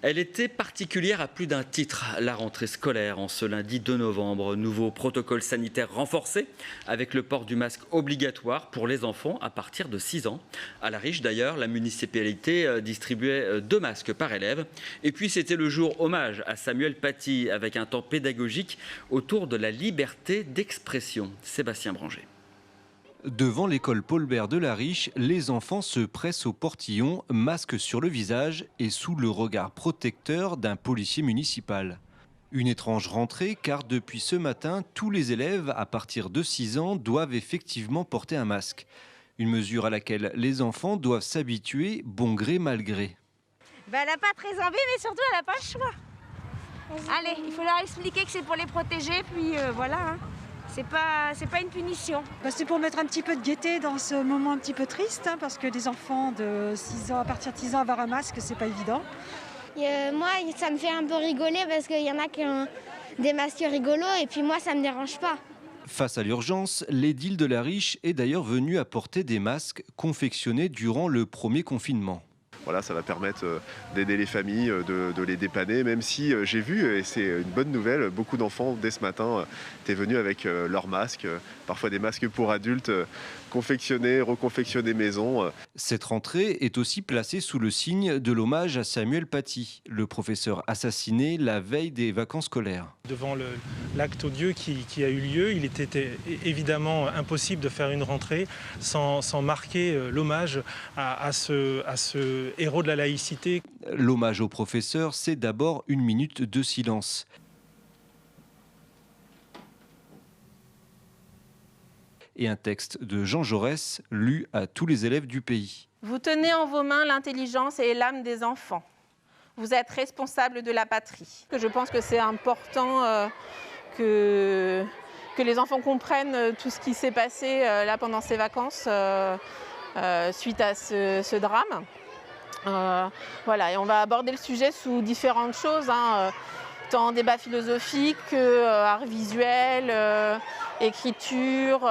Elle était particulière à plus d'un titre. La rentrée scolaire en ce lundi 2 novembre. Nouveau protocole sanitaire renforcé avec le port du masque obligatoire pour les enfants à partir de 6 ans. À La Riche d'ailleurs, la municipalité distribuait 2 masques par élève. Et puis c'était le jour hommage à Samuel Paty avec un temps pédagogique autour de la liberté d'expression. Sébastien Branger. Devant l'école Paul Bert de La Riche, les enfants se pressent au portillon, masque sur le visage et sous le regard protecteur d'un policier municipal. Une étrange rentrée car depuis ce matin, tous les élèves à partir de 6 ans doivent effectivement porter un masque. Une mesure à laquelle les enfants doivent s'habituer bon gré mal gré. Elle n'a pas très envie, mais surtout elle n'a pas le choix. Allez, il faut leur expliquer que c'est pour les protéger, puis voilà. C'est pas une punition. C'est pour mettre un petit peu de gaieté dans ce moment un petit peu triste, parce que des enfants de 6 ans, à partir de 6 ans, avoir un masque, c'est pas évident. Moi, ça me fait un peu rigoler parce qu'il y en a qui ont des masques rigolos et puis moi, ça me dérange pas. Face à l'urgence, l'édile de La Riche est d'ailleurs venue apporter des masques confectionnés durant le premier confinement. Voilà, ça va permettre d'aider les familles, de les dépanner, même si j'ai vu, et c'est une bonne nouvelle, beaucoup d'enfants dès ce matin étaient venus avec leurs masques, parfois des masques pour adultes, confectionnés, reconfectionnés maison. Cette rentrée est aussi placée sous le signe de l'hommage à Samuel Paty, le professeur assassiné la veille des vacances scolaires. Devant l'acte odieux qui a eu lieu, il était évidemment impossible de faire une rentrée sans marquer l'hommage à ce héros de la laïcité. L'hommage au professeur, c'est d'abord une minute de silence. Et un texte de Jean Jaurès lu à tous les élèves du pays. Vous tenez en vos mains l'intelligence et l'âme des enfants. Vous êtes responsable de la patrie. Je pense que c'est important que les enfants comprennent tout ce qui s'est passé là pendant ces vacances suite à ce drame. Voilà, et on va aborder le sujet sous différentes choses, tant débat philosophique que art visuel, écriture.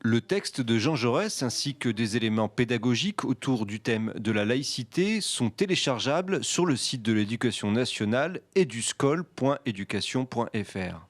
Le texte de Jean Jaurès ainsi que des éléments pédagogiques autour du thème de la laïcité sont téléchargeables sur le site de l'Éducation nationale eduscol.education.fr.